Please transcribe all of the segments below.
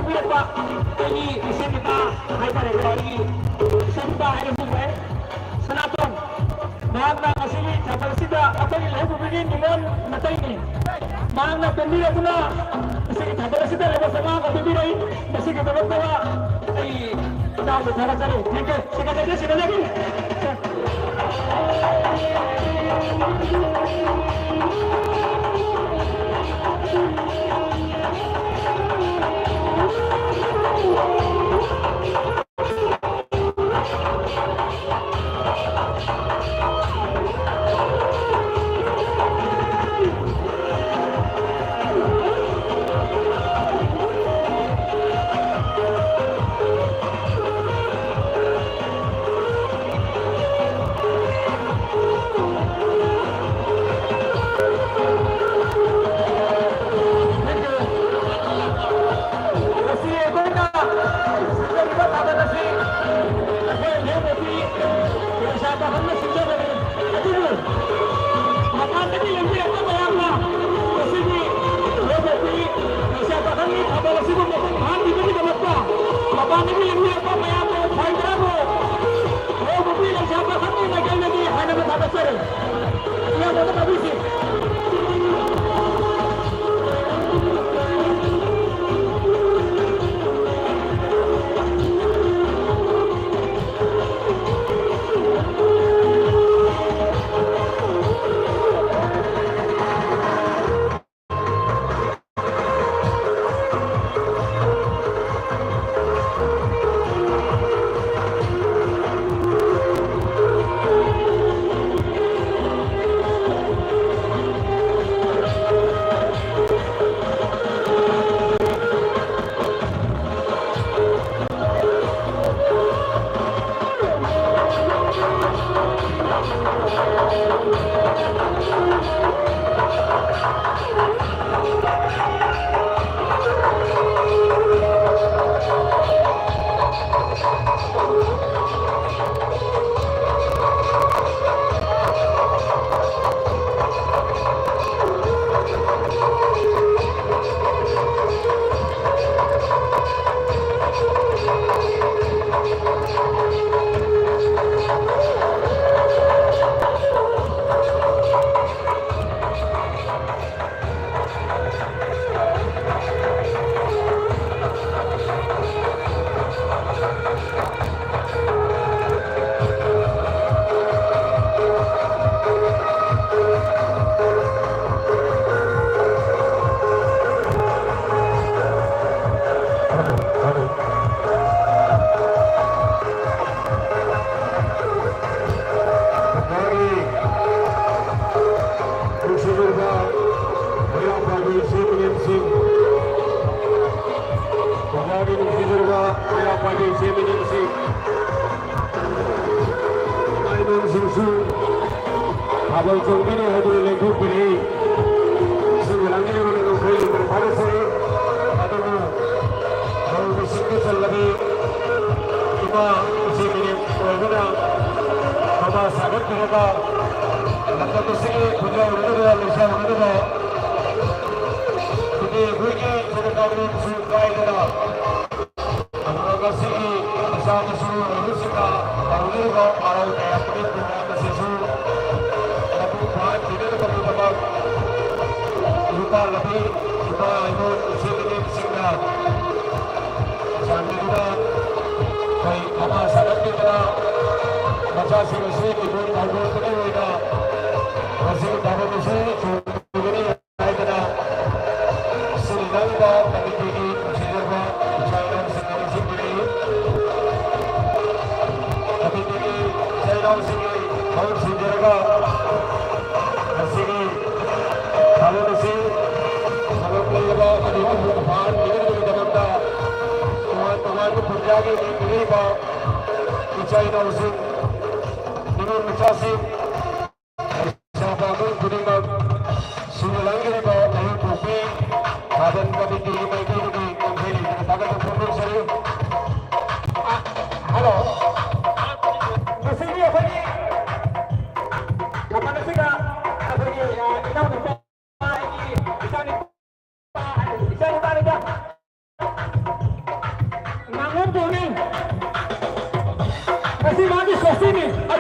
ꯇꯥꯛꯄꯤꯔꯛꯄ ꯑꯩꯒꯤ ꯏꯆꯦ ꯅꯨꯄꯥ ꯍꯥꯏꯇꯥꯔꯦꯀꯣ ꯑꯩꯒꯤ ꯏꯆꯥꯅꯨꯄꯥ ꯍꯥꯏꯔꯁꯨ ꯌꯥꯏ ꯁꯅꯥꯇꯣꯟ ꯃꯍꯥꯛꯅ ꯉꯁꯤꯒꯤ ꯊꯕꯛ ꯑꯁꯤꯗ ꯑꯩꯈꯣꯏꯒꯤ ꯂꯩꯕꯒꯤ ꯅꯤꯉꯣꯜ ꯃꯇꯩꯅꯤ ꯃꯍꯥꯛꯅ ꯄꯦꯟꯕꯤꯔꯗꯨꯅ ꯉꯁꯤꯒꯤ ꯊꯕꯛ ꯑꯁꯤꯗ ꯂꯩꯕ ꯆꯃꯥꯒ ꯄꯤꯕꯤꯔꯛꯏ ꯃꯁꯤꯒꯤꯗꯃꯛꯇ ꯑꯩ ꯏꯅꯥꯎꯕ ꯊꯥꯒꯠꯆꯔꯤ ꯊꯦꯡꯀ꯭ꯌꯨ ꯁꯦꯀ꯭ꯔꯦꯇꯔꯤ ꯁꯦꯀ꯭ꯔꯦꯇꯔꯤ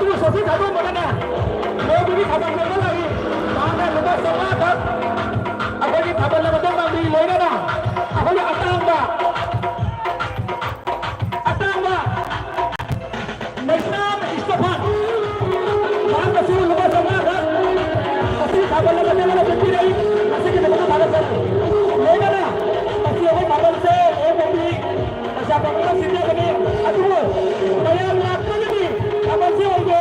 ꯑꯗꯨꯕꯨ ꯁꯣꯁꯤ ꯊꯥꯗꯣꯛꯄꯗꯅꯦ ꯃꯣꯏꯗꯨꯒꯤ ꯊꯥꯕꯜꯗ ꯂꯩ ꯃꯥꯅ ꯂꯨꯄꯥ 500 ꯈꯛ ꯑꯩꯈꯣꯏꯒꯤ ꯊꯥꯕꯜ ꯑꯃꯗ ꯃꯥꯡꯕꯤ ꯂꯣꯏꯅꯅ ꯑꯩꯈꯣꯏꯒꯤ ꯑꯇꯥꯡꯕ ꯅꯩꯁꯅꯥꯝ ꯏꯁꯇꯐꯥꯟ ꯃꯍꯥꯛꯅꯁꯨ ꯂꯨꯄꯥ 500 ꯈꯛ ꯑꯁꯤ ꯊꯥꯕꯜ ꯑꯃꯗ ꯄꯤꯔꯛꯏ ꯑꯁꯤꯒꯤꯗꯃꯛꯇ ꯊꯥꯒꯠꯆꯔꯤ ꯂꯣꯏꯅꯅ ꯃꯁꯤ ꯑꯩꯈꯣꯏ ꯊꯥꯕꯜꯁꯦ ꯑꯩꯈꯣꯏꯒꯤ ꯄꯩꯁꯥ ꯄꯥꯡꯕ ꯁꯤꯟꯖꯕꯅꯤ ꯑꯗꯨꯕꯨ ꯃꯌꯥꯝ ꯂꯥꯛꯄꯒꯤ ꯊꯥꯕꯜꯁꯤ ꯑꯣꯏꯒꯦ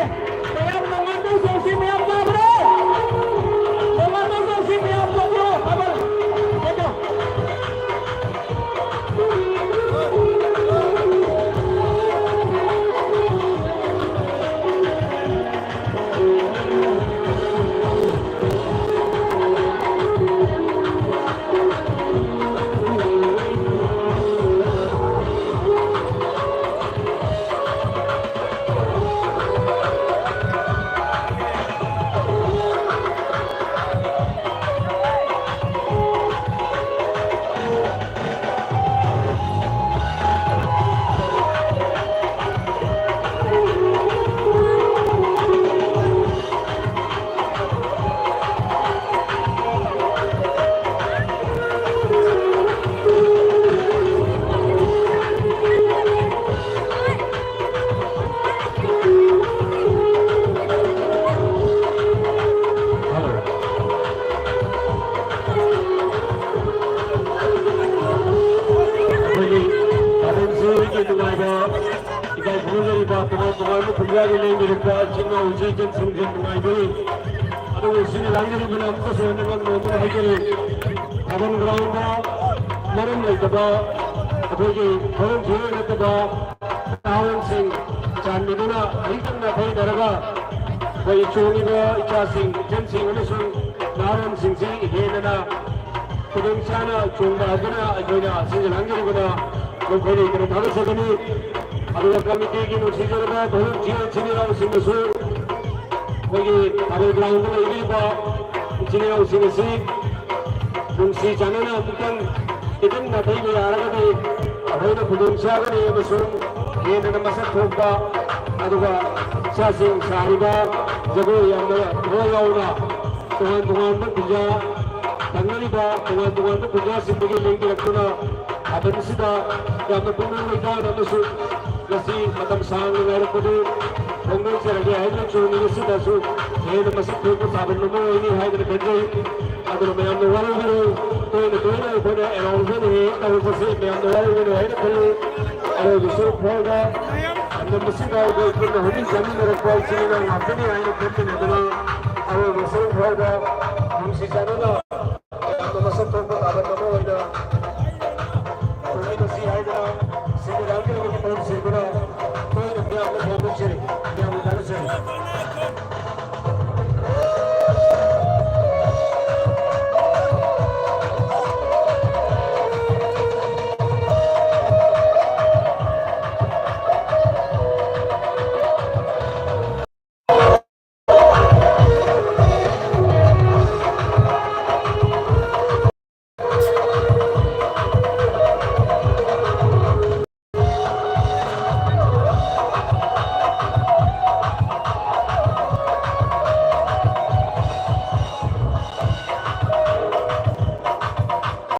ꯃꯌꯥꯝ ꯅꯣꯡꯉꯥꯟꯗꯧ ꯆꯧꯁꯤ ꯃꯌꯥꯝ ꯇꯥꯕ꯭ꯔꯣ ꯅꯣꯡꯉꯥꯟꯗꯧ ꯆꯧꯁꯤ ꯃꯌꯥꯝ ꯇꯧꯕ꯭ꯔꯣ ꯊꯥꯕꯜ ꯀꯩꯅꯣ 군대하게 내밀었다 지금 우주전 성전 동아이들이 아주 신이 랑기를 앞서서 있는 건 모두 해결을 다른 그라운드 나름 있다가 거기 그런 기회를 했다가 나원생 잔미구나 이तना 거의 나라가 거의 종이가 이차생 전생 어느 순 나름 생시 해내나 부동산이나 종가하거나 저냐 신이 랑기구나 거기 그런 다른 서근이 아루가 committee 노시저가 더 지원진이라고 생겼을 거기 다른 그라운드가 이기바 진행하고 생겼으니 동시 자네나 북한 이든 나타이고 알아가니 아버지는 부동산이 무슨 얘네는 마사 통과 아두가 사생 사리가 저거 양가 들어가오나 동안 부자 당연히 봐 동안 부자 신부기 랭기랬구나 아버지다 양가 보면 이다 나무수 kasi matam sang ngarapadu hongong seragi haidra chuni sida su hed masuk ko saban no ini haidra bedre adu mayam no waru guru to ne boda announcement he taw se mayam no waru guru haidra khulu adu bisu phoga adu musika go ko hodi jamin rakwa chini na ngapni aina kotte ne dana adu bisu phoga hum si jana na adu masuk ko saban no ida